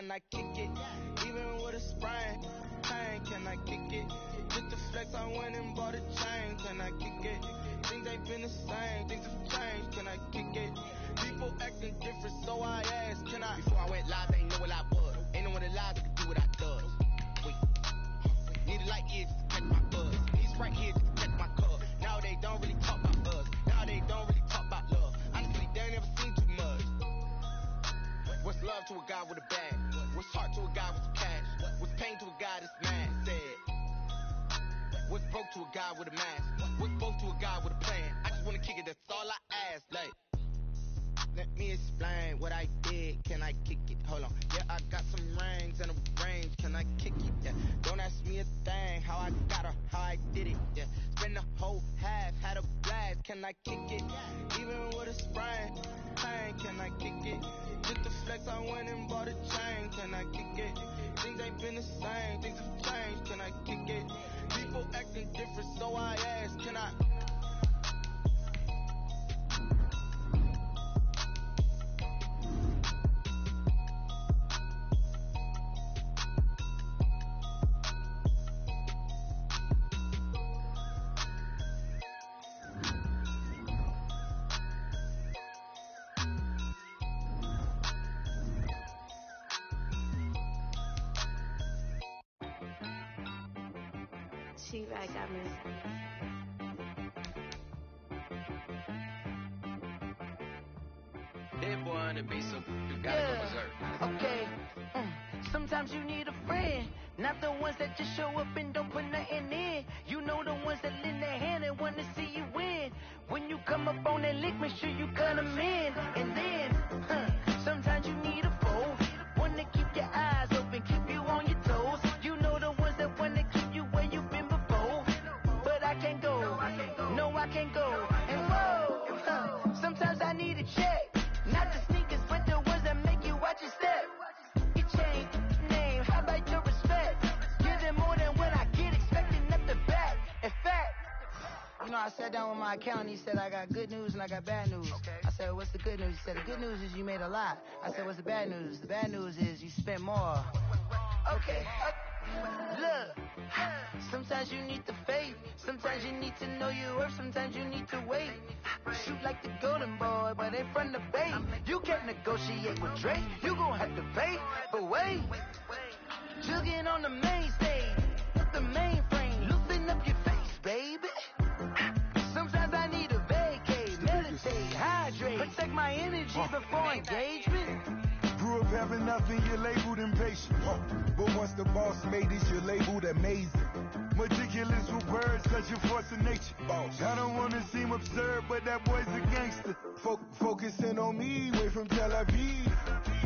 can I kick it? Even with a sprain, pain, can I kick it? With the flex, I went and bought a chain, can I kick it? Things ain't been the same, things have changed, can I kick it? People acting different, so I asked, can I? Before I went live, they ain't know what I was. Ain't no one alive that could do what I does. Wait, need a light here just to catch my buzz. These right here just to catch my cup. Now they don't really talk about us. Now they don't really talk about love. Honestly, they ain't never seen too much. What's love to a guy with a bag? What's heart to a guy with some cash? What's pain to a guy that's mad? Said. What's broke to a guy with a mask? What's both to a guy with a plan? I just wanna kick it, that's all I ask. Like, let me explain what I did. Can I kick it? Hold on. Yeah, I got some rings and a range. Can I kick it? Yeah. Don't ask me a thing. How I got her, how I did it. Yeah. Spend the whole half, had a blast. Can I kick it? Even with a sprain, pain. Can I kick it? With the flex, I went and bought a chain. Can I kick it? Things ain't been the same. Things have changed. Can I kick it? People acting different, so I asked, can I? She right got me. That boy on the beat, so you gotta go berserk. Okay. Sometimes you need a friend, not the ones that just show up and don't put nothing in. You know the ones that lend their hand and wanna see you win. When you come up on that lick, make sure you cut them in. And then, sometimes you need a foe, one to keep your eyes open, keep you on your toes. You know the ones that wanna keep you where you've been before. But I can't go, no I can't go. And whoa, sometimes I need a check, not the sneakers, but the ones that make you watch your step. You change name, how about your respect? Give them more than what I get, expecting up the back. In fact, you know, I sat down with my accountant, he said I got good news and I got bad news. I said, what's the good news? He said, the good news is you made a lot. I said, what's the bad news? The bad news is you spent more. Okay, look, sometimes you need the faith, sometimes you need to know your worth, sometimes you need to wait. Shoot like the golden boy, but in front of Bay. You can't negotiate with Drake, you gon' have to pay. But wait, jugging on the main stage, the mainframe, loosen up your face, baby. Sometimes I need a vacate, meditate, hydrate, protect my energy before engagement. Grew up having nothing, you're labeled impatient. But once the boss made it, you're labeled amazing. Meticulous with words, such a force of nature. I don't wanna seem absurd, but that boy's a gangster. Focusing on me, way from Tel Aviv.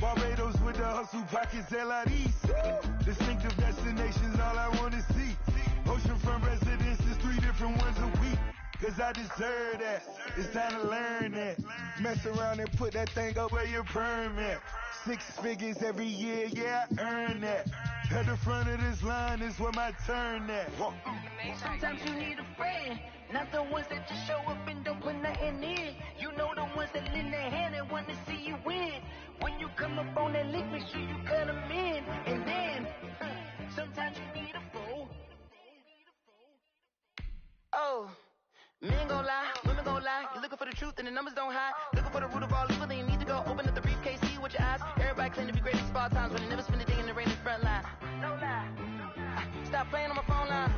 Barbados with the hustle pockets, LIDs. Distinctive destinations, all I wanna see. Oceanfront residences, 3 different ones a week. Cause I deserve that, it's time to learn that. Mess around and put that thing up where your permit. 6 figures every year, yeah, I earn that. At the front of this line is where my turn at. Sometimes you need a friend, not the ones that just show up and don't put nothing in. You know the ones that lend their hand and want to see you win. When you come up on that lick, make sure you cut them in. And then, sometimes you need a fool. Oh. Men gon' lie, women gon' lie. You're looking for the truth and the numbers don't hide. Looking for the root of all evil, then you need to go open up the briefcase, see with your eyes. Everybody claim to be great at small times, but they never spend a day in the rain in the front line. No lie. Stop playing on my phone line.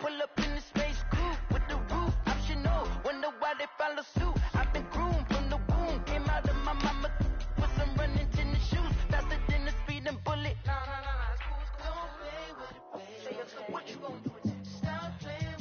Pull up in the space coupe with the roof optional. Wonder why they follow suit. I've been groomed from the womb, came out of my mama with some running tennis shoes, faster than the speeding bullet. Nah, it's cool. Don't play with it, baby. So what you gon' do? Stop playing.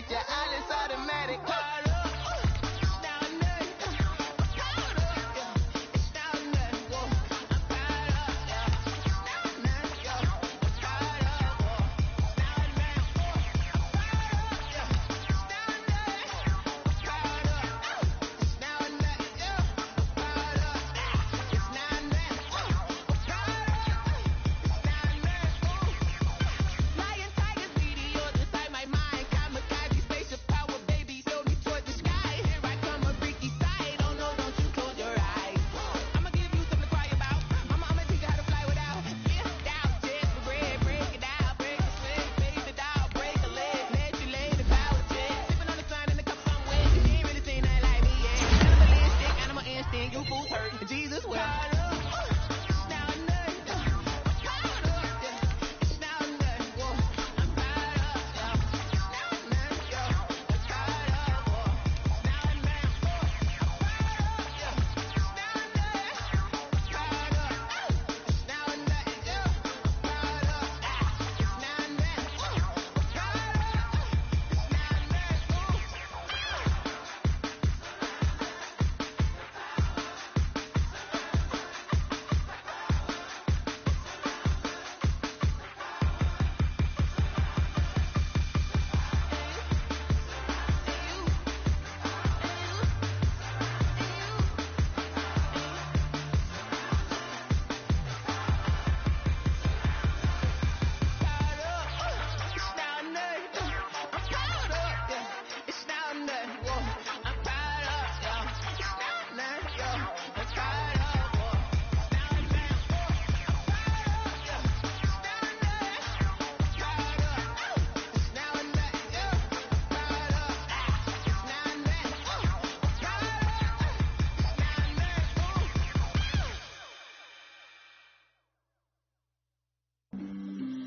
get your Alice automatic.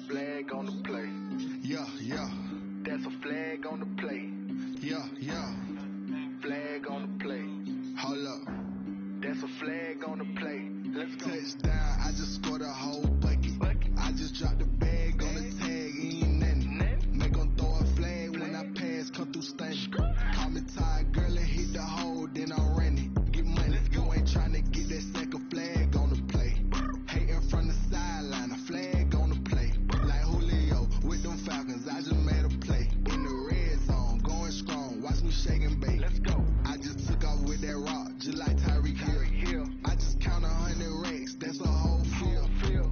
Flag on the play. Yeah, yeah. That's a flag on the play. Yeah, yeah. Flag on the play. Hold up. That's a flag on the play. Let's go. Touchdown. I just scored a whole bucket. I just dropped the bag on the tag. Ain't nothing. Make 'em throw a flag when I pass. Come through stank. Call me tired, girl, and hit the hole. Then I'm running. Get money. You ain't trying to get that second flag on the play. Hating from the sideline. A flag on the play. Like Julio with them Falcons. I just made a play. In the red zone. Going strong. Watch me shake and bake. Let's go. I just took off with that rock. Just like Tyreek Hill. I just count 100 racks. That's a whole field.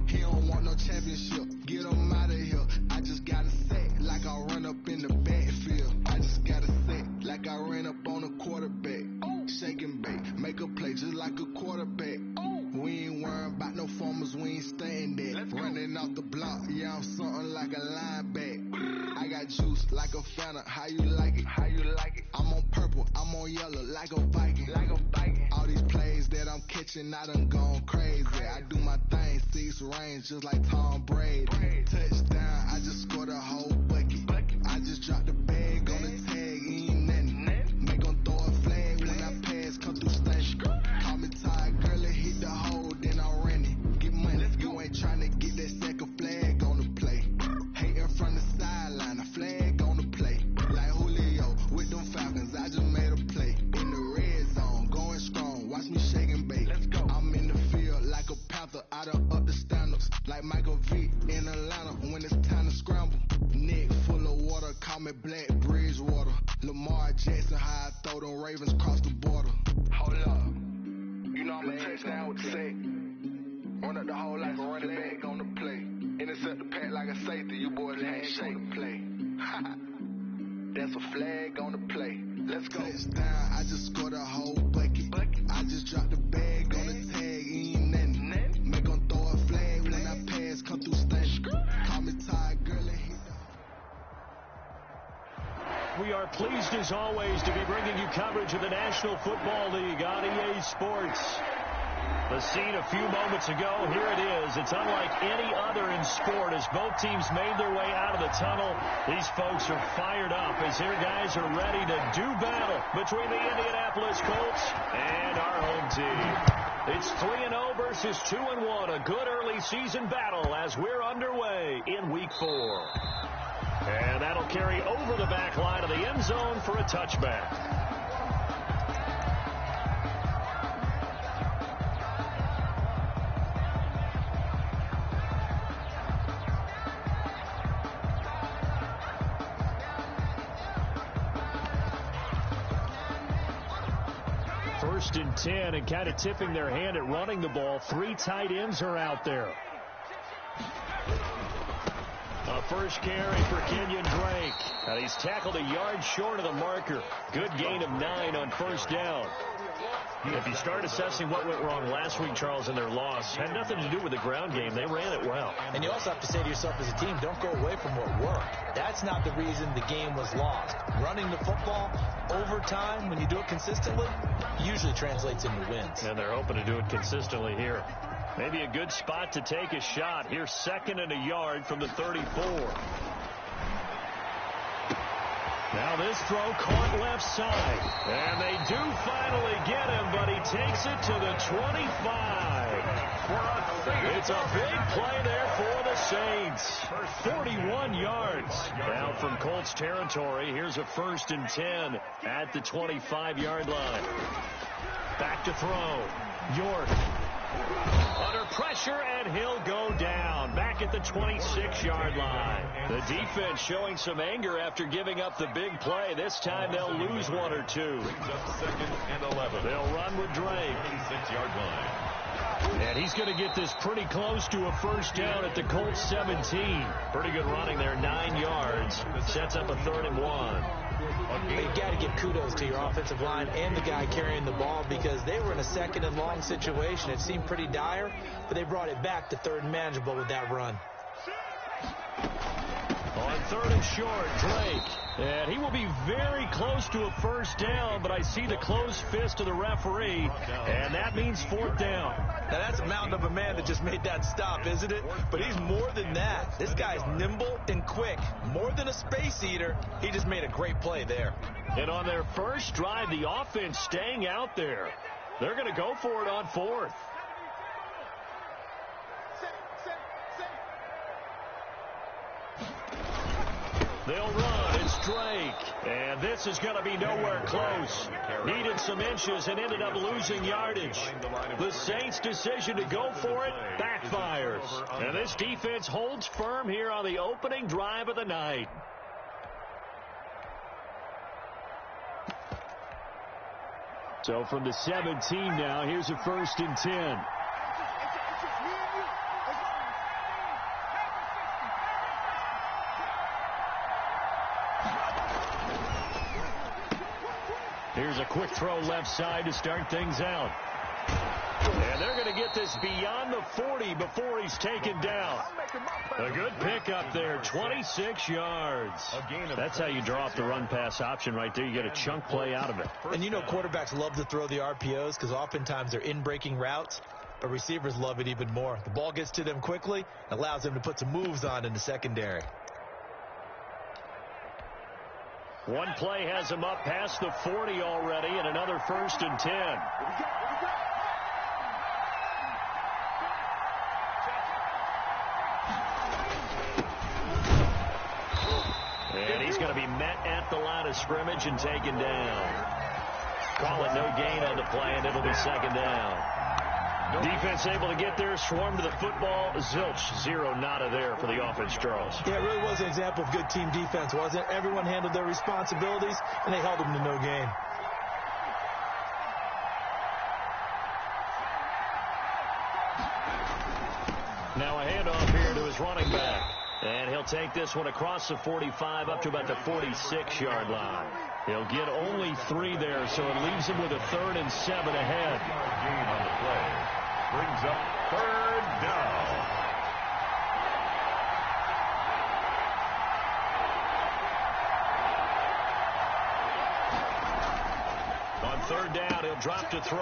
He don't want no championship. Get him out of here. I just got a set like I run up in the backfield. I just got a set like I ran up on a quarterback. Shake and bake. Make a play just like a quarterback. We ain't worrying about no formers. We ain't staying there. Running off the block. Yeah, I'm something like a linebacker. I got juice like a Fanta. How you like it? I'm on purple. I'm on yellow like a Viking. All these plays that I'm catching, I done gone crazy. I do my thing, 6 range just like Tom Brady. Touchdown, I just scored a whole bucket. I just dropped the bag on the tag, ain't nothing. Make 'em throw a flag when I pass, come through stank. Call me tired, girl, and hit the hole, then I'm running. Get money, you ain't trying to get that second flag on the play. Hating from the sideline, a flag on the play. Like Julio with them Falcons, I just made a play. In the red zone, going strong, watch me shake and bake. I'm in the field like a Panther, I done up the standards. Like Michael Vick in Atlanta when it's time to scramble. Neck full of water, call me Black Bridgewater. Lamar Jackson, how I throw them Ravens cross the border. Hold up, you know I'm a touchdown with the sack. Run up the hole like a running back on the play. Intercept the pack like a safety, you boys ain't shake the play. That's a flag on the play. Let's go. Touchdown, I just scored a whole bucket. I just dropped the bag on the tag, ain't nothing. Make 'em throw a flag when I pass, come through stank. Call me tired, girl, and hit the... We are pleased as always to be bringing you coverage of the National Football League on EA Sports. The scene a few moments ago, here it is. It's unlike any other in sport as both teams made their way out of the tunnel. These folks are fired up as their guys are ready to do battle between the Indianapolis Colts and our home team. It's 3-0 versus 2-1, a good early season battle as we're underway in Week 4. And that'll carry over the back line of the end zone for a touchback. First and 10, and kind of tipping their hand at running the ball. 3 tight ends are out there. A first carry for Kenyon Drake. And he's tackled a yard short of the marker. Good gain of 9 on first down. If you start assessing what went wrong last week, Charles, in their loss, had nothing to do with the ground game. They ran it well. And you also have to say to yourself as a team, don't go away from what worked. That's not the reason the game was lost. Running the football over time, when you do it consistently, usually translates into wins. And they're hoping to do it consistently here. Maybe a good spot to take a shot. Here's 2nd and a yard from the 34. Now this throw caught left side. And they do finally get him, but he takes it to the 25. It's a big play there for the Saints. 41 yards. Now from Colts territory, here's a 1st and 10 at the 25-yard line. Back to throw. York. Under pressure, and he'll go down. Back at the 26-yard line. The defense showing some anger after giving up the big play. This time they'll lose 1 or 2. Brings up 2nd and 11. They'll run with Drake. 86-yard line. And he's going to get this pretty close to a first down at the Colts 17. Pretty good running there, 9 yards. Sets up a 3rd and 1. You've got to give kudos to your offensive line and the guy carrying the ball because they were in a 2nd and long situation. It seemed pretty dire, but they brought it back to 3rd and manageable with that run. On 3rd and short, Drake. And he will be very close to a first down, but I see the closed fist of the referee, and that means 4th down. Now, that's a mountain of a man that just made that stop, isn't it? But he's more than that. This guy's nimble and quick. More than a space eater. He just made a great play there. And on their first drive, the offense staying out there. They're going to go for it on 4th. They'll run. It's Drake. And this is going to be nowhere close. Needed some inches and ended up losing yardage. The Saints' decision to go for it backfires. And this defense holds firm here on the opening drive of the night. So from the 17 now, here's a 1st and 10. Here's a quick throw left side to start things out. And they're going to get this beyond the 40 before he's taken down. A good pickup there, 26 yards. That's how you draw up the run-pass option right there. You get a chunk play out of it. And you know quarterbacks love to throw the RPOs because oftentimes they're in-breaking routes, but receivers love it even more. The ball gets to them quickly, allows them to put some moves on in the secondary. One play has him up past the 40 already, and another 1st and 10. And he's going to be met at the line of scrimmage and taken down. Call it no gain on the play, and it'll be 2nd down. Defense able to get there, swarm to the football. Zilch, 0 nada there for the offense, Charles. Yeah, it really was an example of good team defense, wasn't it? Everyone handled their responsibilities, and they held them to no gain. Now a handoff here to his running back. And he'll take this one across the 45 up to about the 46-yard line. He'll get only 3 there, so it leaves him with a 3rd and 7 ahead. Gain on the play. Brings up 3rd down. On 3rd down, he'll drop to throw.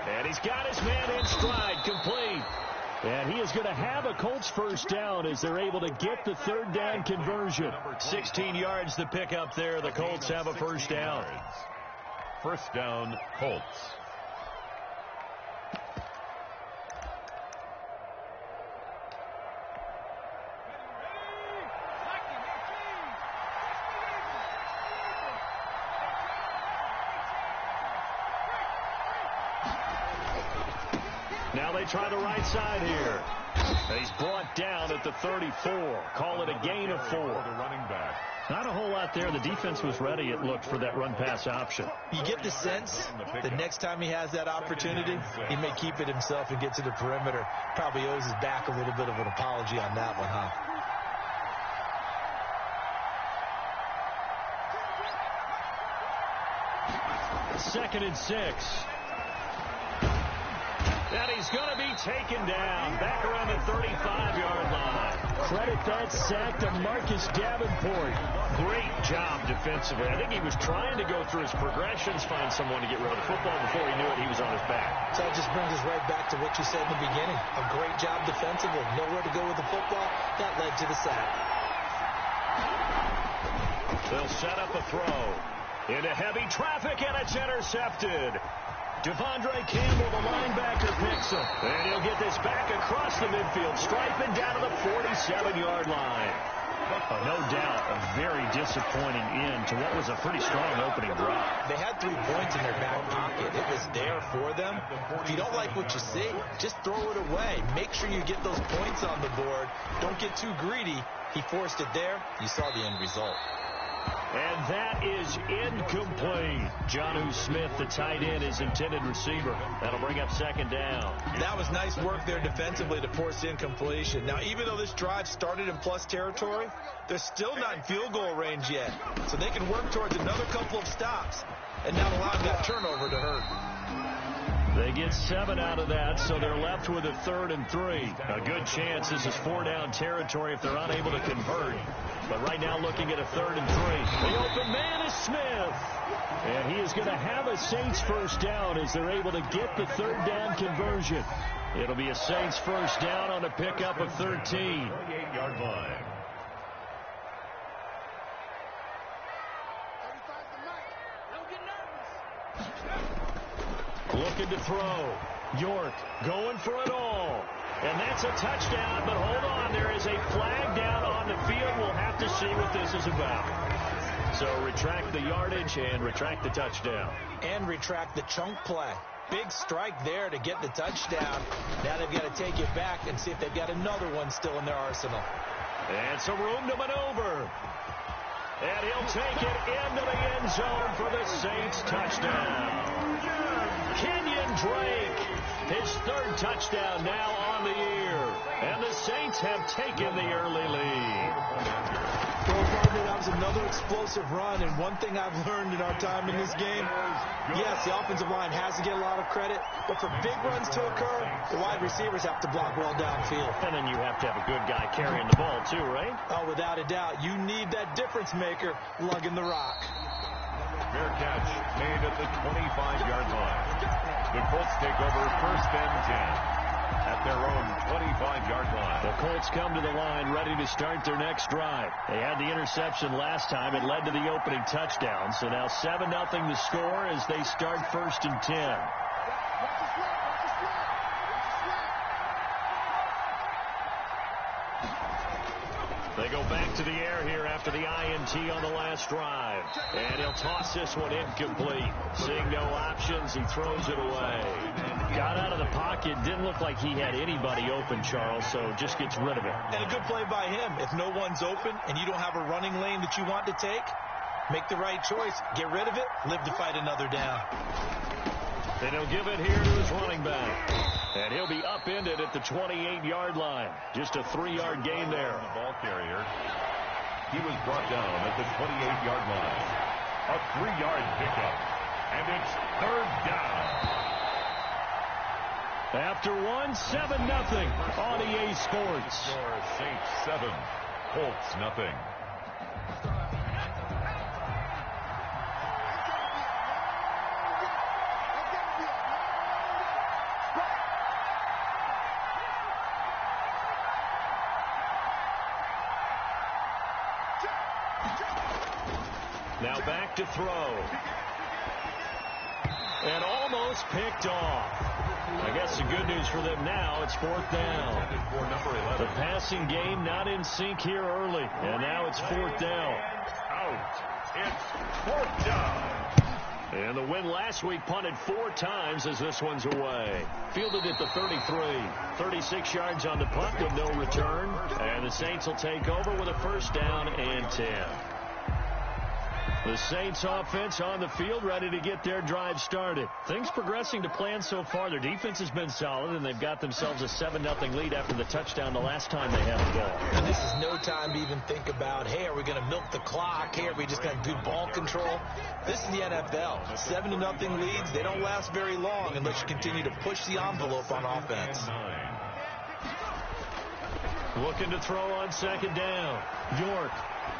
And he's got his man in stride, complete. And he is going to have a Colts first down as they're able to get the 3rd down conversion. 16 yards to pick up there. The Colts have a first down. First down, Colts. they try the right side here. He's brought down at the 34. Call it a gain of 4. The running back. Not a whole lot there. The defense was ready, it looked, for that run-pass option. You get the sense the next time he has that opportunity, he may keep it himself and get to the perimeter. Probably owes his back a little bit of an apology on that one, huh? Second and 6. And he's going to be taken down back around the 35-yard line. Credit that sack to Marcus Davenport. Great job defensively. I think he was trying to go through his progressions, find someone to get rid of the football. Before he knew it, he was on his back. So that just brings us right back to what you said in the beginning. A great job defensively. Nowhere to go with the football. That led to the sack. They'll set up a throw. Into heavy traffic, and it's intercepted. Devondre Campbell, the linebacker, picks him. And he'll get this back across the midfield, striping down to the 47-yard line. No doubt, a very disappointing end to what was a pretty strong opening drive. They had 3 points in their back pocket. It was there for them. If you don't like what you see, just throw it away. Make sure you get those points on the board. Don't get too greedy. He forced it there. You saw the end result. And that is incomplete. Jonnu Smith, the tight end, is intended receiver. That'll bring up second down. That was nice work there defensively to force incompletion. Now, even though this drive started in plus territory, they're still not in field goal range yet. So they can work towards another couple of stops and not allow that turnover to hurt. They get 7 out of that, so they're left with a 3rd and 3. A good chance this is 4-down territory if they're unable to convert. But right now looking at a 3rd and 3. The open man is Smith. And he is going to have a Saints first down as they're able to get the 3rd down conversion. It'll be a Saints first down on a pickup of 13. 28-yard line. Looking to throw. York going for it all. And that's a touchdown, but hold on. There is a flag down on the field. We'll have to see what this is about. So retract the yardage and retract the touchdown. And retract the chunk play. Big strike there to get the touchdown. Now they've got to take it back and see if they've got another one still in their arsenal. And some room to maneuver. And he'll take it into the end zone for the Saints touchdown. Kenyon Drake, his 3rd touchdown now on the year. And the Saints have taken the early lead. That was another explosive run, and one thing I've learned in our time in this game, yes, the offensive line has to get a lot of credit, but for big runs to occur, the wide receivers have to block well downfield. And then you have to have a good guy carrying the ball too, right? Oh, without a doubt. You need that difference maker lugging the rock. Fair catch made at the 25-yard line. The Colts take over 1st and 10. At their own 25-yard line. The Colts come to the line ready to start their next drive. They had the interception last time. It led to the opening touchdown. So now 7-0 the score as they start 1st and 10. They go back to the air here after the INT on the last drive. And he'll toss this one incomplete. Seeing no options, he throws it away. Got out of the pocket. Didn't look like he had anybody open, Charles, so just gets rid of it. And a good play by him. If no one's open and you don't have a running lane that you want to take, make the right choice. Get rid of it. Live to fight another down. And he'll give it here to his running back. And he'll be upended at the 28-yard line. Just a 3-yard gain there. The ball carrier. He was brought down at the 28-yard line. A 3-yard pickup. And it's 3rd down. After 7-0 on EA Sports. Score Saints 7, Colts nothing. Now back to throw. And almost picked off. I guess the good news for them now, it's 4th down. The passing game not in sync here early. And now it's 4th down. Out. It's 4th down. And the win last week punted 4 times as this one's away. Fielded at the 33. 36 yards on the punt with no return. And the Saints will take over with a first down and 10. The Saints offense on the field ready to get their drive started. Things progressing to plan so far. Their defense has been solid, and they've got themselves a 7-0 lead after the touchdown the last time they had the ball. And this is no time to even think about, hey, are we going to milk the clock? Hey, are we just going to do ball control? This is the NFL. 7-0 leads, they don't last very long unless you continue to push the envelope on offense. Looking to throw on second down. York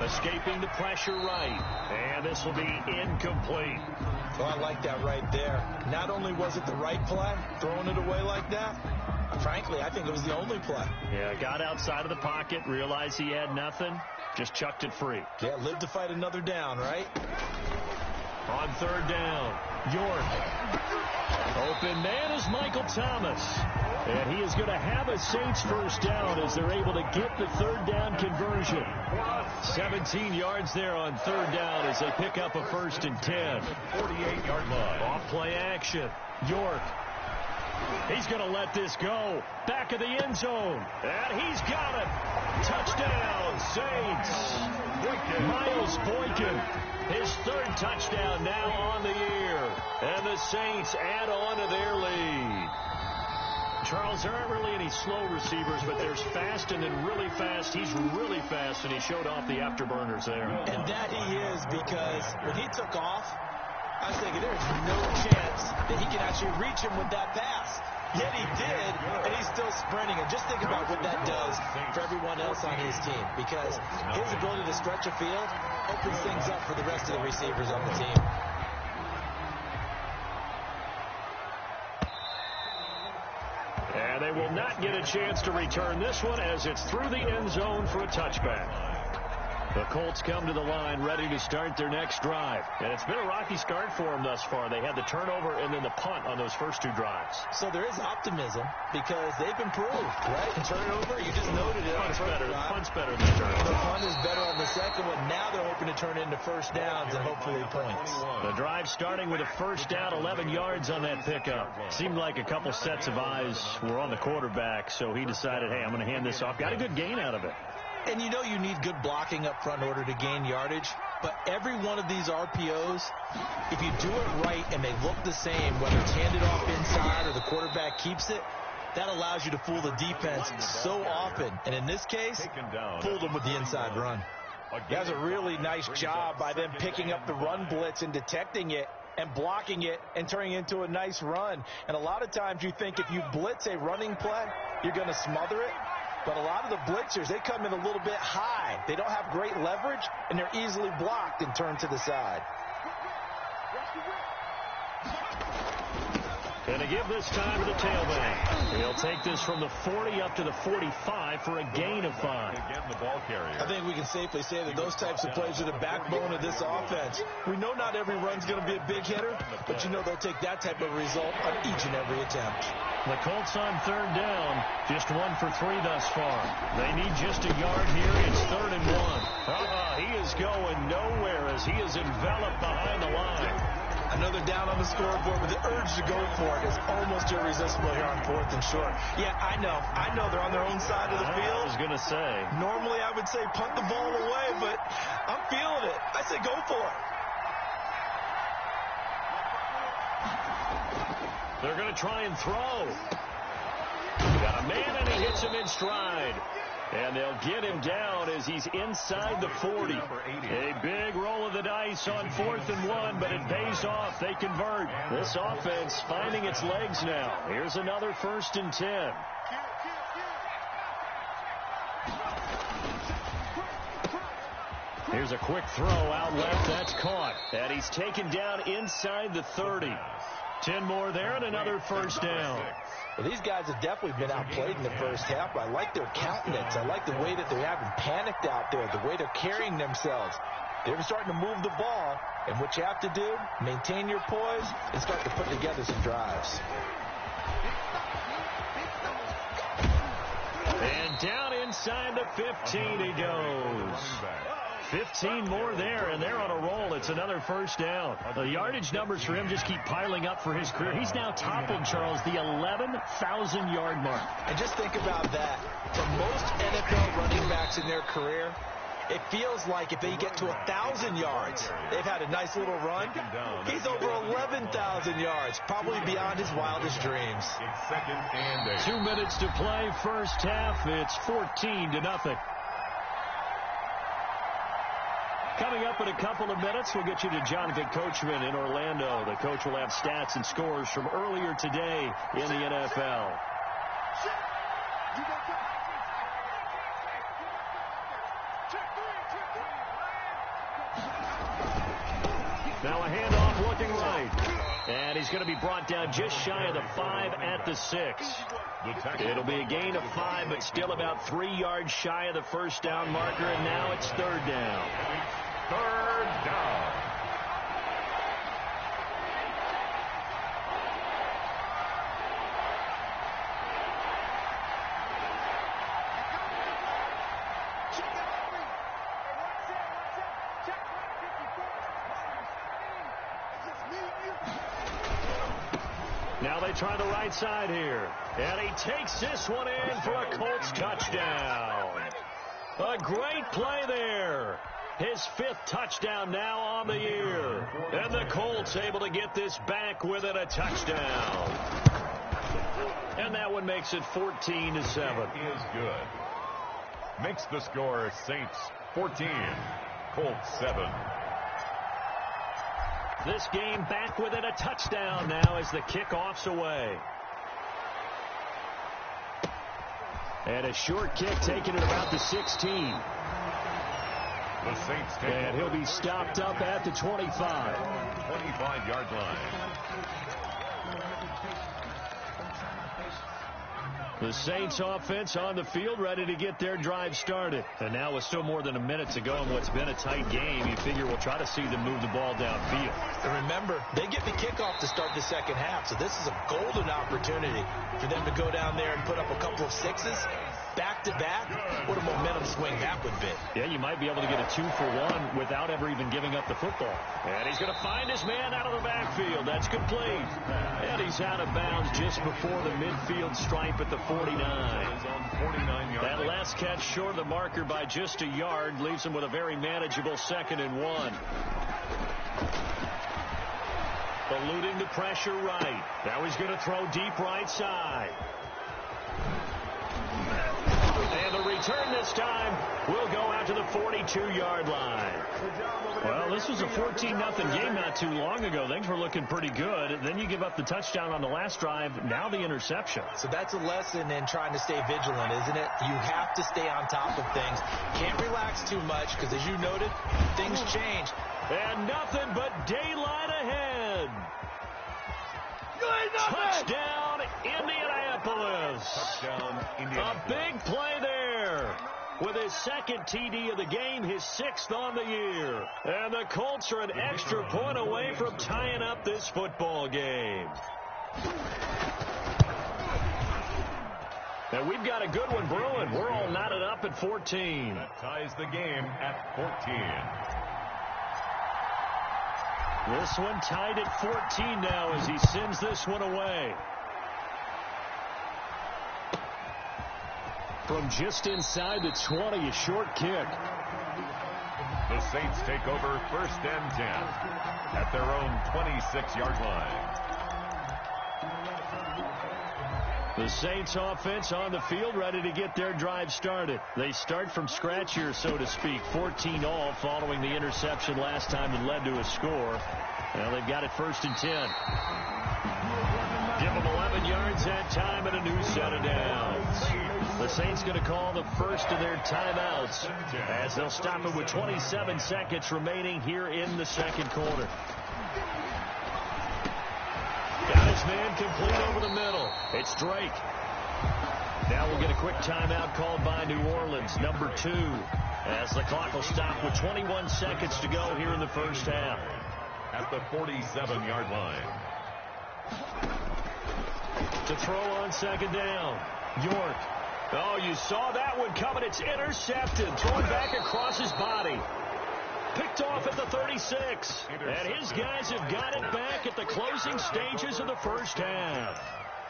escaping the pressure right. And this will be incomplete. Oh, I like that right there. Not only was it the right play, throwing it away like that, frankly, I think it was the only play. Yeah, got outside of the pocket, realized he had nothing, just chucked it free. Yeah, live to fight another down, right? On third down, York. Open man is Michael Thomas. And he is going to have a Saints first down as they're able to get the third down conversion. 17 yards there on third down as they pick up a first and 10. 48-yard line. Off play action. York. He's going to let this go. Back of the end zone. And he's got it. Touchdown, Saints. Miles Boykin. His third touchdown now on the year. And the Saints add on to their lead. Charles, there aren't really any slow receivers, but there's fast and then really fast. He's really fast, and he showed off the afterburners there. And that he is, because when he took off, I was thinking there's no chance that he can actually reach him with that pass. Yet he did, and he's still sprinting. And just think about what that does for everyone else on his team, because his ability to stretch a field opens things up for the rest of the receivers on the team. And they will not get a chance to return this one as it's through the end zone for a touchback. The Colts come to the line ready to start their next drive. And it's been a rocky start for them thus far. They had the turnover and then the punt on those first 2 drives. So there is optimism because they've improved, right? Turnover, you just noted it. Punt's better than turnover. The punt is better on the second one. Now they're hoping to turn into first downs and hopefully points. The drive starting with a first down, 11 yards on that pickup. Seemed like a couple sets of eyes were on the quarterback, so he decided, hey, I'm going to hand this off. Got a good gain out of it. And you know you need good blocking up front in order to gain yardage. But every one of these RPOs, if you do it right and they look the same, whether it's handed off inside or the quarterback keeps it, that allows you to fool the defense so often. And in this case, fooled them with the inside run. That's a really nice job by them picking up the run blitz and detecting it and blocking it and turning it into a nice run. And a lot of times you think if you blitz a running play, you're going to smother it. But a lot of the blitzers, they come in a little bit high. They don't have great leverage, and they're easily blocked and turned to the side. And to give this time to the tailback. He'll take this from the 40 up to the 45 for a gain of 5. Again, the ball carrier. I think we can safely say that those types of plays are the backbone of this offense. We know not every run's going to be a big hitter, but you know they'll take that type of result on each and every attempt. The Colts on third down, just 1 for 3 thus far. They need just a yard here. It's 3rd and 1. He is going nowhere as he is enveloped behind the line. Another down on the scoreboard, but the urge to go for it is almost irresistible here on 4th and short. Yeah, I know they're on their own side of the field. I was going to say. Normally I would say punt the ball away, but I'm feeling it. I say go for it. They're going to try and throw. Got a man, and he hits him in stride. And they'll get him down as he's inside the 40. A big roll of the dice on 4th and 1, but it pays off. They convert. This offense finding its legs now. Here's another 1st and 10. Here's a quick throw out left. That's caught. And he's taken down inside the 30. 10 more there and another first down. Well, these guys have definitely been outplayed in the first half, but I like their countenance. I like the way that they haven't panicked out there, the way they're carrying themselves. They're starting to move the ball, and what you have to do, maintain your poise and start to put together some drives. And down inside the 15 he goes. 15 more there, and they're on a roll. It's another first down. The yardage numbers for him just keep piling up for his career. He's now toppled, Charles, the 11,000-yard mark. And just think about that. For most NFL running backs in their career, it feels like if they get to 1,000 yards, they've had a nice little run. He's over 11,000 yards, probably beyond his wildest dreams. 2 minutes to play, first half. It's 14-0. Coming up in a couple of minutes, we'll get you to Jonathan Coachman in Orlando. The coach will have stats and scores from earlier today in the NFL. Now a handoff looking right. And he's going to be brought down just shy of the 5 at the 6. It'll be a gain of 5, but still about 3 yards shy of the first down marker, and now it's third down. Third down. Now they try the right side here. And he takes this one in for a Colts touchdown. A great play there. His 5th touchdown now on the year. And the Colts able to get this back within a touchdown. And that one makes it 14-7. Is good. Makes the score Saints 14, Colts 7. This game back within a touchdown now as the kickoff's away. And a short kick taken at about the 16. The Saints take and he'll be stopped up at the 25. 25-yard line. The Saints offense on the field ready to get their drive started. And now with still more than a minute to go in what's been a tight game, you figure we'll try to see them move the ball downfield. And remember, they get the kickoff to start the second half, so this is a golden opportunity for them to go down there and put up a couple of sixes. Back-to-back, what a momentum swing that would be. Yeah, you might be able to get a 2-for-1 without ever even giving up the football. And he's going to find his man out of the backfield. That's complete. And he's out of bounds just before the midfield stripe at the 49. That last catch short of the marker by just a yard leaves him with a very manageable 2nd and 1. Eluding the pressure right. Now he's going to throw deep right side. And the return this time will go out to the 42-yard line. Well, this was a 14-0 game not too long ago. Things were looking pretty good. Then you give up the touchdown on the last drive. Now the interception. So that's a lesson in trying to stay vigilant, isn't it? You have to stay on top of things. Can't relax too much because, as you noted, things change. And nothing but daylight ahead. Touchdown, Indianapolis. Touchdown, Indianapolis. A big play there. With his 2nd TD of the game, his 6th on the year. And the Colts are an extra point away from tying up this football game. And we've got a good one brewing. We're all knotted up at 14. That ties the game at 14. This one tied at 14 now as he sends this one away. From just inside the 20, a short kick. The Saints take over 1st and 10 at their own 26-yard line. The Saints offense on the field ready to get their drive started. They start from scratch here, so to speak. 14 all following the interception last time that led to a score. Well, they've got it 1st and 10. Give them 11 yards that time and a new set of downs. The Saints going to call the first of their timeouts as they'll stop it with 27 seconds remaining here in the 2nd quarter. Got his man complete over the middle. It's Drake. Now we'll get a quick timeout called by New Orleans, number 2, as the clock will stop with 21 seconds to go here in the first half. At the 47-yard line. To throw on 2nd down. York. Oh, you saw that one coming. It's intercepted. Thrown back across his body. Picked off at the 36. And his guys have got it back at the closing stages of the first half.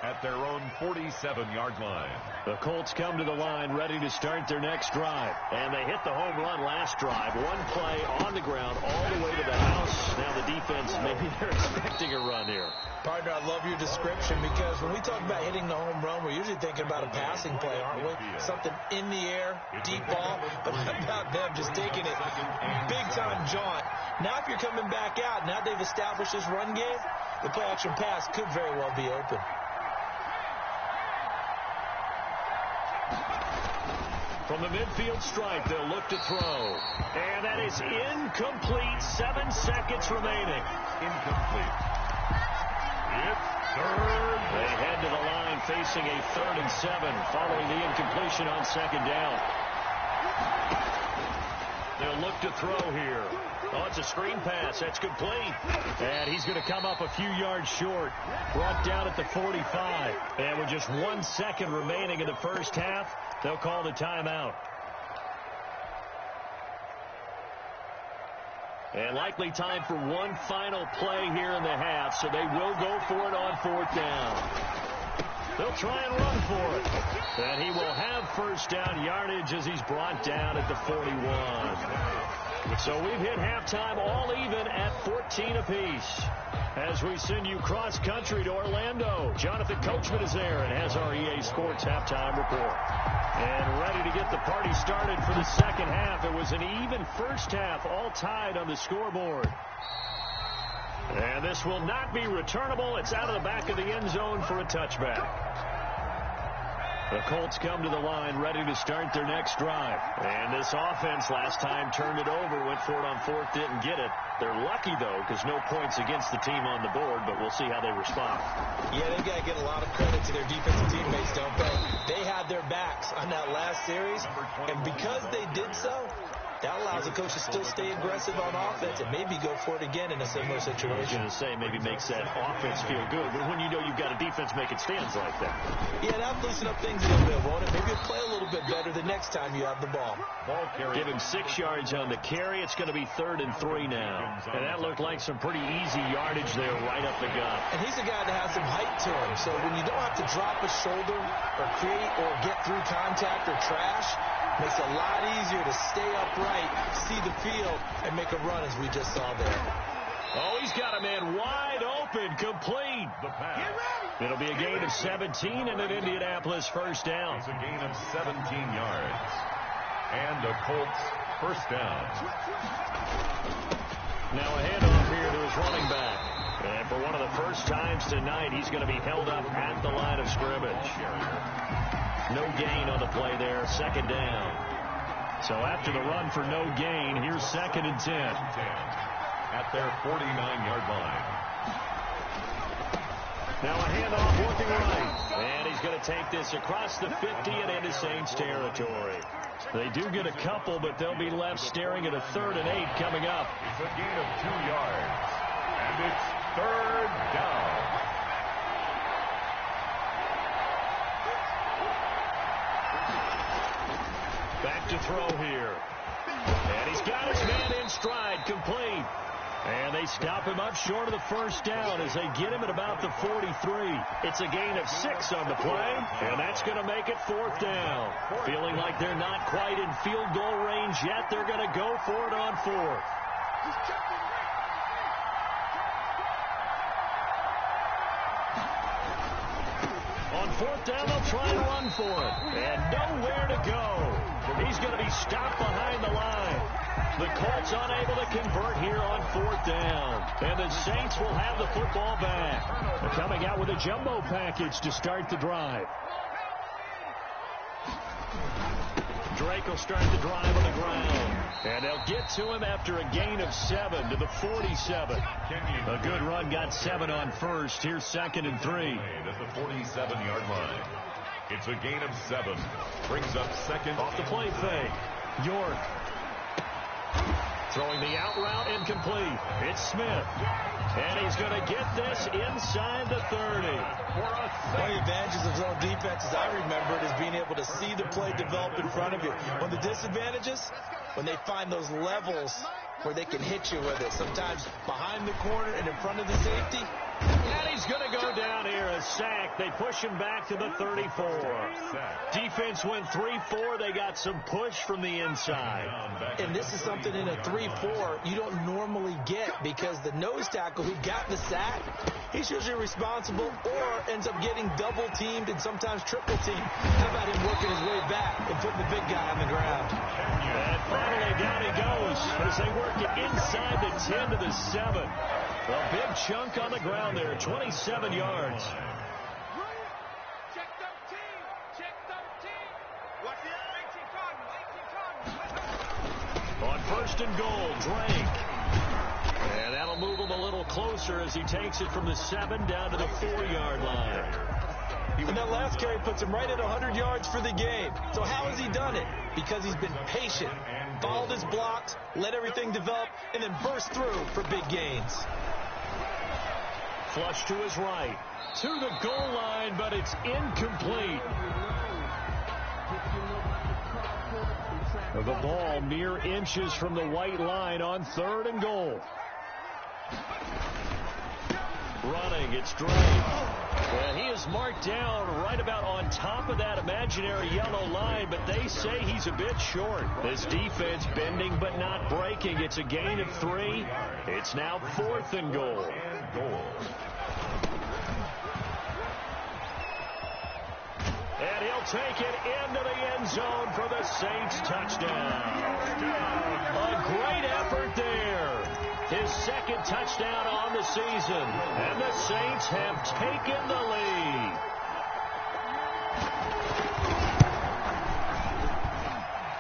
At their own 47-yard line. The Colts come to the line ready to start their next drive. And they hit the home run last drive. One play on the ground all the way to the house. Now the defense, maybe they're expecting a run here. Partner, I love your description because when we talk about hitting the home run, we're usually thinking about a passing play, aren't we? Something in the air, deep ball. But how about them just taking it big-time jaunt? Now if you're coming back out, now they've established this run game, the play-action pass could very well be open. From the midfield stripe, they'll look to throw. And that is incomplete. 7 seconds remaining. Incomplete. It's third. They head to the line facing a 3rd and 7 following the incompletion on 2nd down. They'll look to throw here. Oh, it's a screen pass. That's complete. And he's going to come up a few yards short. Brought down at the 45. And with just 1 second remaining in the first half, they'll call the timeout. And likely time for one final play here in the half, so they will go for it on 4th down. They'll try and run for it. And he will have first down yardage as he's brought down at the 41. So we've hit halftime all even at 14 apiece. As we send you cross-country to Orlando, Jonathan Coachman is there and has our EA Sports halftime report. And ready to get the party started for the second half. It was an even first half, all tied on the scoreboard. And this will not be returnable. It's out of the back of the end zone for a touchback. The Colts come to the line ready to start their next drive. And this offense last time turned it over, went for it on 4th, didn't get it. They're lucky, though, because no points against the team on the board, but we'll see how they respond. Yeah, they've got to get a lot of credit to their defensive teammates, don't they? They had their backs on that last series, and because they did so, that allows the coach to still stay aggressive on offense and maybe go for it again in a similar situation. I was going to say, maybe makes that offense feel good, but when you know you've got a defense making stands like that. Yeah, that'll loosen up things a little bit, won't it? Maybe you'll play a little bit better the next time you have the ball. Give him 6 yards on the carry. It's going to be 3rd and 3 now. And that looked like some pretty easy yardage there right up the gut. And he's a guy that has some height to him, so when you don't have to drop a shoulder or create or get through contact or trash, makes it a lot easier to stay upright, see the field, and make a run as we just saw there. Oh, he's got a man wide open, complete. The pass. It'll be a gain of 17 and an Indianapolis first down. It's a gain of 17 yards. And the Colts first down. Now a handoff here to his running back. And for one of the first times tonight, he's going to be held up at the line of scrimmage. No gain on the play there, 2nd down. So after the run for no gain, here's 2nd and 10. At their 49-yard line. Now a handoff looking right. And he's going to take this across the 50 and into Saints territory. They do get a couple, but they'll be left staring at a 3rd and 8 coming up. It's a gain of 2 yards. And it's 3rd down. Back to throw here. And he's got his man in stride, complete. And they stop him up short of the first down as they get him at about the 43. It's a gain of 6 on the play, and that's going to make it 4th down. Feeling like they're not quite in field goal range yet, they're going to go for it on 4th. On 4th down, they'll try and run for it. And nowhere to go. He's going to be stopped behind the line. The Colts unable to convert here on 4th down. And the Saints will have the football back. They're coming out with a jumbo package to start the drive. Drake will start the drive on the ground. And they'll get to him after a gain of 7 to the 47. A good run, got 7 on first. Here's 2nd and 3. At the 47-yard line. It's a gain of 7. Brings up 2nd. Off the play fake. York. Throwing the out route incomplete. It's Smith. And he's going to get this inside the 30. One of the advantages of zone defense, as I remember it, is being able to see the play develop in front of you. One of the disadvantages, when they find those levels where they can hit you with it. Sometimes behind the corner and in front of the safety. And he's going to go down here, a sack. They push him back to the 34. Defense went 3-4. They got some push from the inside. And this is something in a 3-4 you don't normally get, because the nose tackle who got the sack, he's usually responsible or ends up getting double teamed and sometimes triple teamed. How about him working his way back and putting the big guy on the ground? And finally down he goes as they work it inside the 10 to the 7. A big chunk on the ground there, 27 yards. On first and goal, Drake. And that'll move him a little closer as he takes it from the 7 down to the 4-yard line. And that last carry puts him right at 100 yards for the game. So how has he done it? Because he's been patient, followed his blocks, let everything develop, and then burst through for big gains. Flush to his right, to the goal line, but it's incomplete. The ball mere inches from the white line on 3rd and goal. Running, it's Drake. And he is marked down right about on top of that imaginary yellow line, but they say he's a bit short. This defense bending but not breaking. It's a gain of 3. It's now 4th and goal. And he'll take it into the end zone for the Saints touchdown. A great effort there. His 2nd touchdown on the season. And the Saints have taken the lead.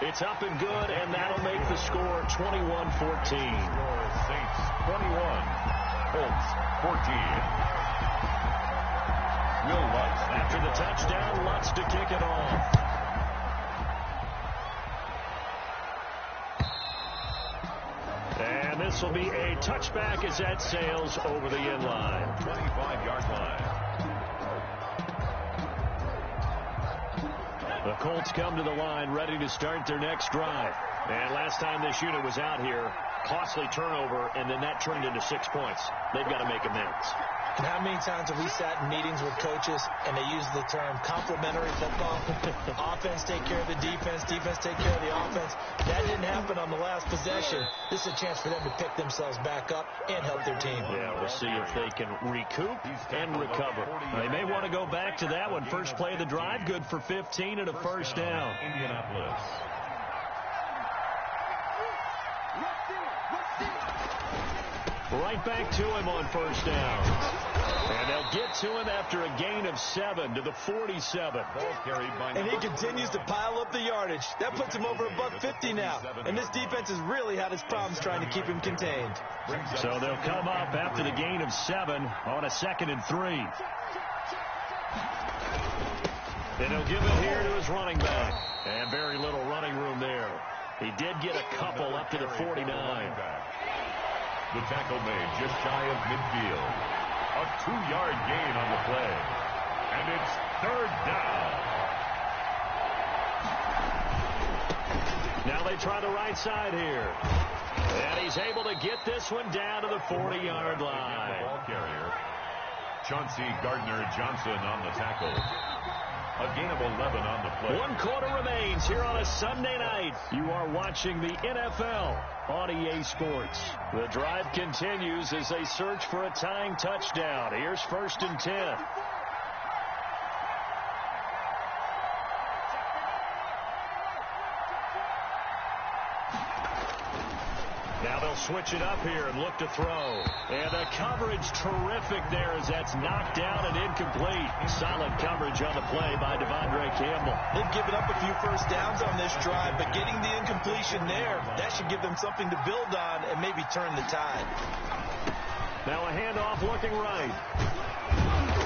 It's up and good, and that'll make the score 21-14. Saints 21, Colts 14. Will Lutz after the touchdown, Lutz to kick it off. And this will be a touchback as that sails over the end line. 25-yard line. The Colts come to the line ready to start their next drive. And last time this unit was out here, costly turnover, and then that turned into 6 points. They've got to make amends. And how many times have we sat in meetings with coaches and they use the term complementary football? Offense take care of the defense, defense take care of the offense. That didn't happen on the last possession. This is a chance for them to pick themselves back up and help their team. Yeah, we'll see if they can recoup and recover. They may want to go back to that one. First play of the drive, good for 15 and a first down. Indianapolis. Right back to him on first down. And they'll get to him after a gain of 7 to the 47. And he continues to pile up the yardage. That puts him over $150 now. And this defense has really had its problems trying to keep him contained. So they'll come up after the gain of 7 on a 2nd and 3. And he'll give it here to his running back. And very little running room there. He did get a couple up to the 49. The tackle made just shy of midfield. A 2-yard gain on the play. And it's 3rd down. Now they try the right side here. And he's able to get this one down to the 40-yard line. The ball carrier, Chauncey Gardner-Johnson on the tackle. A gain of 11 on the play. 1 quarter remains here on a Sunday night. You are watching the NFL on EA Sports. The drive continues as they search for a tying touchdown. Here's 1st and 10. Now they'll switch it up here and look to throw. And the coverage terrific there as that's knocked down and incomplete. Solid coverage on the play by Devondre Campbell. They've given up a few first downs on this drive, but getting the incompletion there, that should give them something to build on and maybe turn the tide. Now a handoff looking right.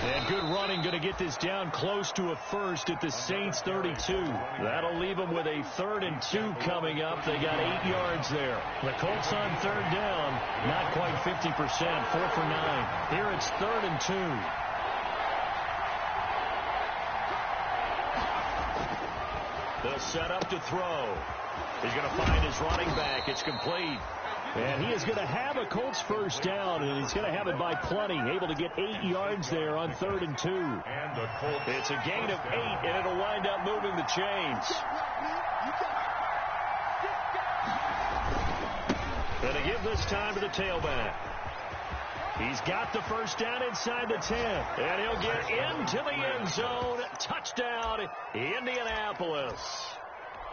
And good running, going to get this down close to a first at the Saints 32. That'll leave them with a 3rd and 2 coming up. They got 8 yards there. The Colts on 3rd down, not quite 50%, 4 for 9. Here it's 3rd and 2. They'll set up to throw. He's going to find his running back. It's complete. And he is going to have a Colts first down, and he's going to have it by plenty. Able to get 8 yards there on 3rd and 2. And the Colts. It's a gain of 8, and it'll wind up moving the chains. Going to give this time to the tailback. He's got the first down inside the 10, and he'll get into the end zone. Touchdown, Indianapolis.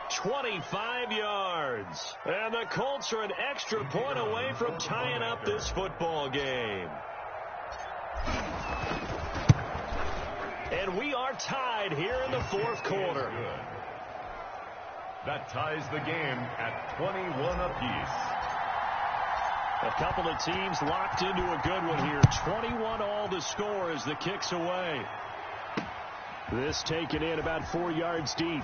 25 yards. And the Colts are an extra point away from tying up this football game. And we are tied here in the 4th quarter. That ties the game at 21 apiece. A couple of teams locked into a good one here. 21 all to score as the kick's away. This taken in about 4 yards deep.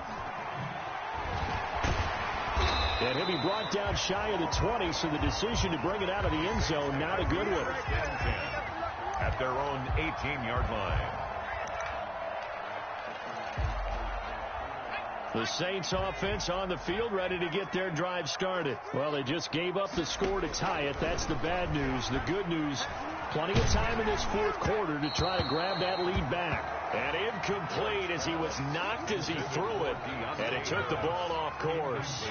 And he'll be brought down shy of the 20, so the decision to bring it out of the end zone, not a good one. At their own 18-yard line. The Saints offense on the field, ready to get their drive started. Well, they just gave up the score to tie it. That's the bad news. The good news, plenty of time in this 4th quarter to try to grab that lead back. And incomplete as he was knocked as he threw it, and it took the ball off course.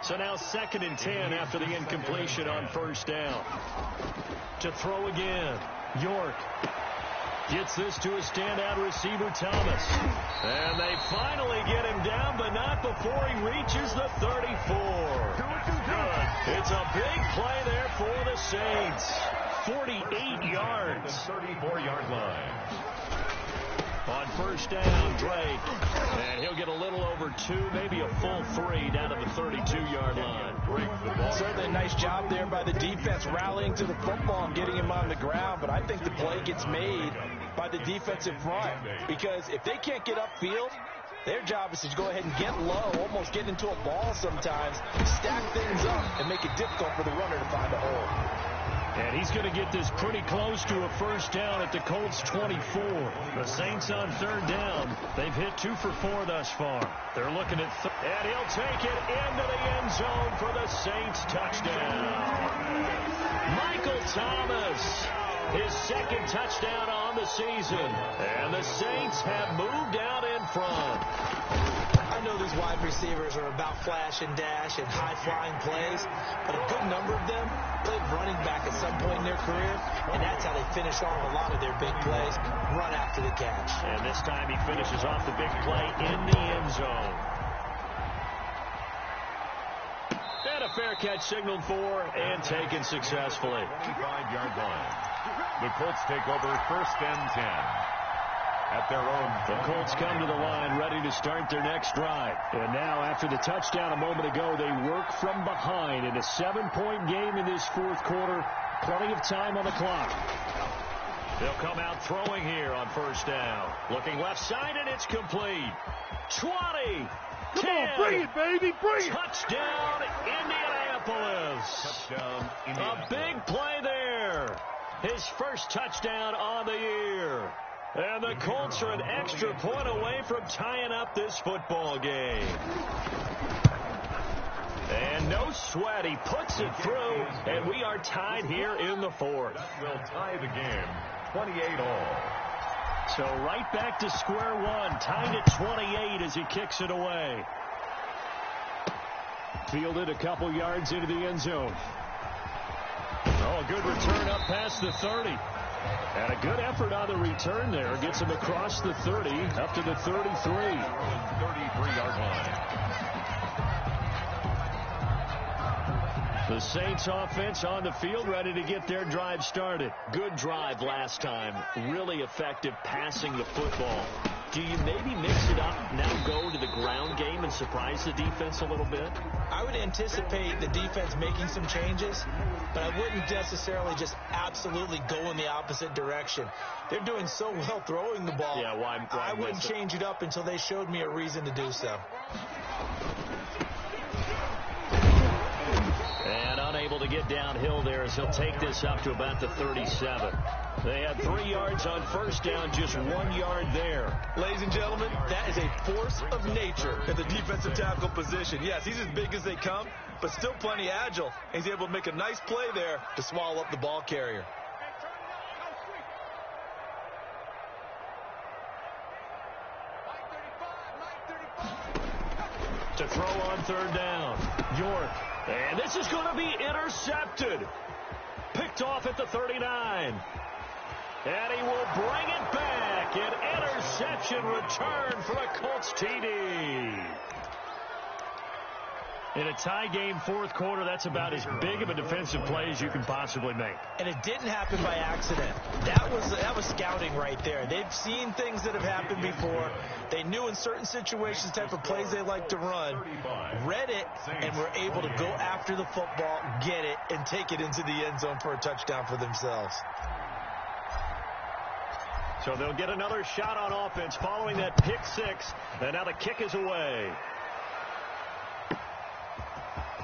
So now 2nd and 10 after the incompletion on first down. To throw again, York gets this to a standout receiver, Thomas. And they finally get him down, but not before he reaches the 34. Good. It's a big play there for the Saints. 48 yards. 34-yard line. On first down, Drake. And he'll get a little over 2, maybe a full 3 down to the 32-yard line. Certainly a nice job there by the defense rallying to the football and getting him on the ground. But I think the play gets made by the defensive front. Because if they can't get upfield, their job is to go ahead and get low, almost get into a ball sometimes, stack things up, and make it difficult for the runner to find a hole. And he's going to get this pretty close to a first down at the Colts 24. The Saints on 3rd down. They've hit 2 for 4 thus far. They're looking at and he'll take it into the end zone for the Saints touchdown. Michael Thomas, his 2nd touchdown on the season. And the Saints have moved out in front. I know these wide receivers are about flash and dash and high-flying plays, but a good number of them played running back at some point in their career, and that's how they finish off a lot of their big plays, run after the catch. And this time he finishes off the big play in the end zone. And a fair catch signaled for and taken successfully. 25-yard line. The Colts take over 1st and 10. At their own. The Colts come to the line ready to start their next drive. And now after the touchdown a moment ago, they work from behind in a 7-point game in this 4th quarter. Plenty of time on the clock. They'll come out throwing here on first down. Looking left side, and it's complete. 20. Come 10. on, bring it, baby, bring it. Touchdown, Indianapolis. Touchdown, Indianapolis. A big play there. His first touchdown on the year. And the Colts are an extra point away from tying up this football game. And no sweat. He puts it through, and we are tied here in the 4th. That will tie the game, 28 all. So right back to square one, tied at 28 as he kicks it away. Fielded a couple yards into the end zone. Oh, a good return up past the 30. And a good effort on the return there. Gets him across the 30, up to the 33. 33-yard line. The Saints offense on the field ready to get their drive started. Good drive last time. Really effective passing the football. Do you maybe mix it up, now go to the ground game and surprise the defense a little bit? I would anticipate the defense making some changes, but I wouldn't necessarily just absolutely go in the opposite direction. They're doing so well throwing the ball. Yeah, why I wouldn't change it up until they showed me a reason to do so. And unable to to get downhill there as he'll take this up to about the 37. They had 3 yards on first down, just 1 yard there. Ladies and gentlemen, that is a force of nature at the defensive tackle position. Yes, he's as big as they come, but still plenty agile. He's able to make a nice play there to swallow up the ball carrier. To throw on third down, York. And this is going to be intercepted. Picked off at the 39. And he will bring it back. An interception return for a Colts TD. In a tie game fourth quarter, that's about as big of a defensive play as you can possibly make. And it didn't happen by accident. That was scouting right there. They've seen things that have happened before. They knew in certain situations type of plays they like to run, read it, and were able to go after the football, get it, and take it into the end zone for a touchdown for themselves. So they'll get another shot on offense following that pick six. And now the kick is away.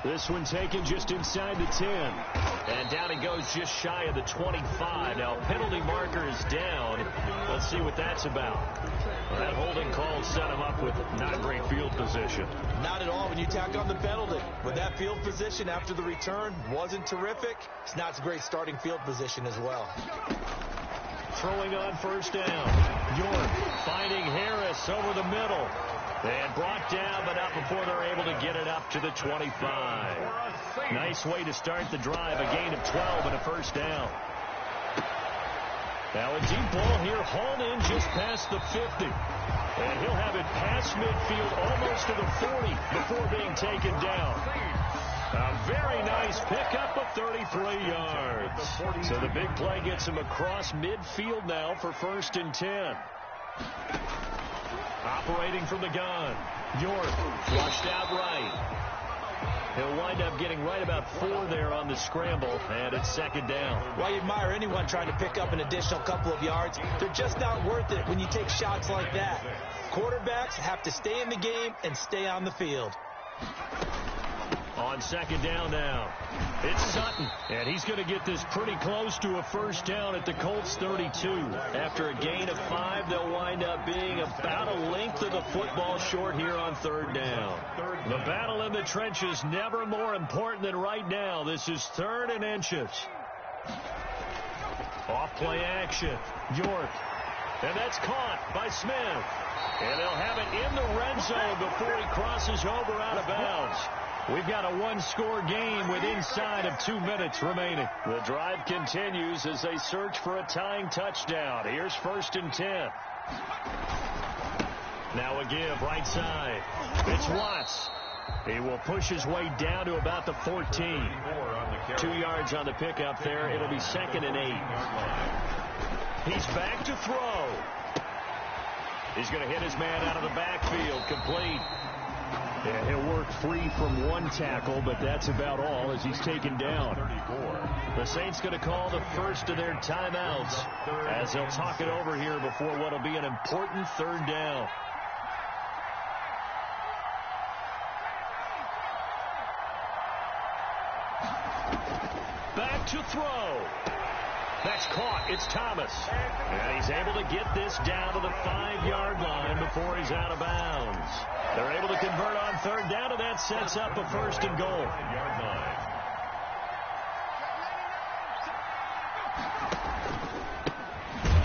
This one taken just inside the 10. And down he goes just shy of the 25. Now penalty marker is down. Let's see what that's about. Well, that holding call set him up with not great field position. Not at all when you tack on the penalty. With that field position after the return wasn't terrific. It's not a great starting field position as well. Throwing on first down. York finding Harris over the middle. And brought down, but not before they're able to get it up to the 25. Nice way to start the drive. A gain of 12 and a first down. Now a deep ball here, hauled in just past the 50. And he'll have it past midfield, almost to the 40, before being taken down. A very nice pickup of 33 yards. So the big play gets him across midfield now for 1st and 10. Operating from the gun. York flushed out right. He'll wind up getting right about 4 there on the scramble, and it's 2nd down. Well, you admire anyone trying to pick up an additional couple of yards. They're just not worth it when you take shots like that. Quarterbacks have to stay in the game and stay on the field. On 2nd down now, it's Sutton, and he's going to get this pretty close to a first down at the Colts 32. After a gain of 5, they'll wind up being about a length of the football short here on 3rd down. The battle in the trenches never more important than right now. This is 3rd and inches. Off play action, York, and that's caught by Smith. And they'll have it in the red zone before he crosses over out of bounds. We've got a 1-score game with inside of 2 minutes remaining. The drive continues as they search for a tying touchdown. Here's 1st and 10. Now a give right side. It's Watts. He will push his way down to about the 14. 2 yards on the pickup there. It'll be 2nd and 8. He's back to throw. He's going to hit his man out of the backfield. Complete. Yeah, he'll work free from 1 tackle, but that's about all as he's taken down. The Saints going to call the first of their timeouts as they'll talk it over here before what will be an important 3rd down. Back to throw. That's caught. It's Thomas. And he's able to get this down to the 5-yard line before he's out of bounds. They're able to convert on 3rd down, and that sets up a 1st and goal.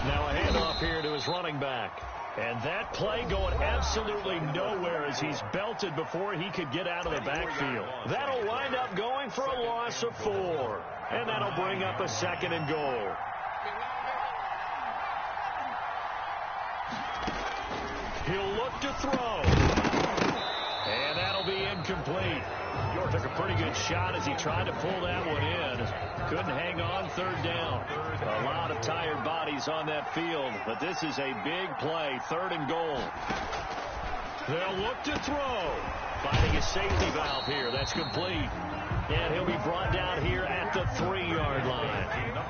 Now a handoff here to his running back. And that play going absolutely nowhere as he's belted before he could get out of the backfield. That'll wind up going for a loss of 4. And that'll bring up a 2nd and goal. He'll look to throw. And that'll be incomplete. York took a pretty good shot as he tried to pull that one in. Couldn't hang on 3rd down. A lot of tired bodies on that field, but this is a big play. 3rd and goal. They'll look to throw. Finding a safety valve here. That's complete. And he'll be brought down here at the 3-yard line.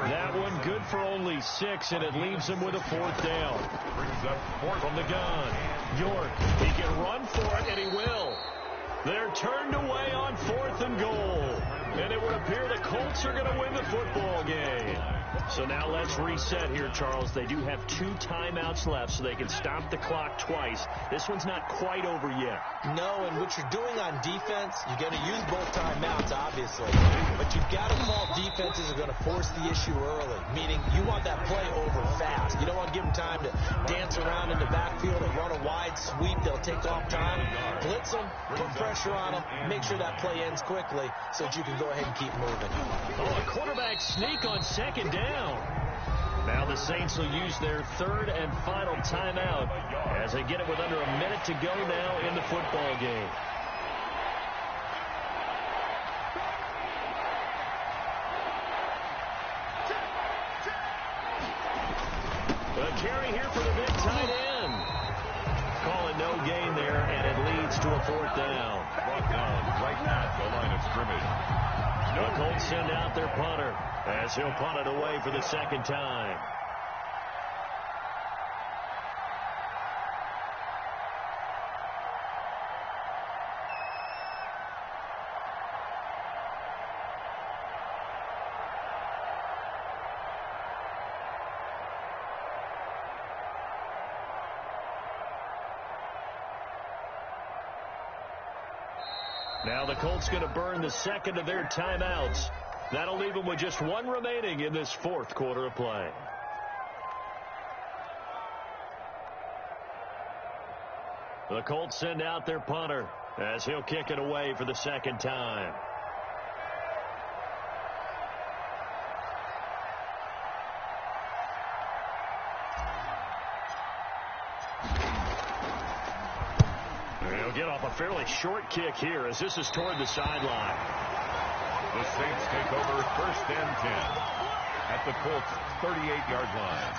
That one good for only 6, and it leaves him with a 4th down. From the gun, York, he can run for it, and he will. They're turned away on 4th and goal. And it would appear the Colts are going to win the football game. So now let's reset here, Charles. They do have 2 timeouts left, so they can stop the clock twice. This one's not quite over yet. No, and what you're doing on defense, you're going to use both timeouts, obviously. But you've got to call defenses are going to force the issue early, meaning you want that play over fast. You don't want to give them time to dance around in the backfield and run a wide sweep. They'll take off time. Blitz them, put pressure on them, make sure that play ends quickly so that you can go ahead and keep moving. Oh, a quarterback sneak on 2nd down. Now the Saints will use their 3rd and final timeout as they get it with under a minute to go now in the football game. A carry here for the big tight end. Call it no gain there, and it leads to a 4th down. Brought down right at the line of scrimmage. The Colts send out their punter as he'll punt it away for the 2nd time. Now the Colts going to burn the 2nd of their timeouts. That'll leave them with just 1 remaining in this 4th quarter of play. The Colts send out their punter as he'll kick it away for the 2nd time. He'll get off a fairly short kick here as this is toward the sideline. The Saints take over 1st and 10 at the Colts 38-yard line.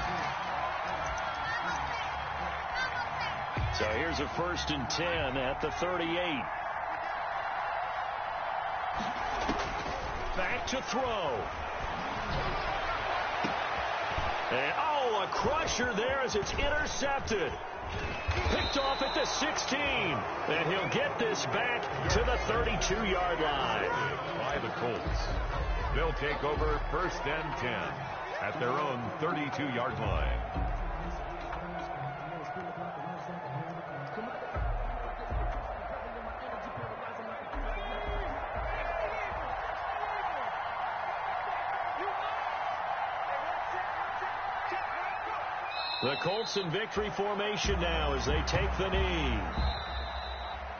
So here's a 1st and 10 at the 38. Back to throw. And, oh, a crusher there as it's intercepted. Picked off at the 16. And he'll get this back to the 32-yard line. By the Colts. They'll take over 1st and 10 at their own 32-yard line. The Colts in victory formation now as they take the knee.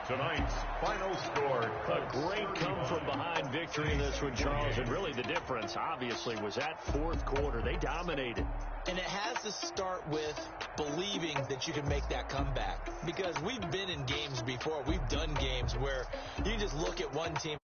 Tonight's final score. A great come-from-behind victory in this one, Charles. And really the difference, obviously, was that 4th quarter. They dominated. And it has to start with believing that you can make that comeback. Because we've been in games before. We've done games where you just look at one team.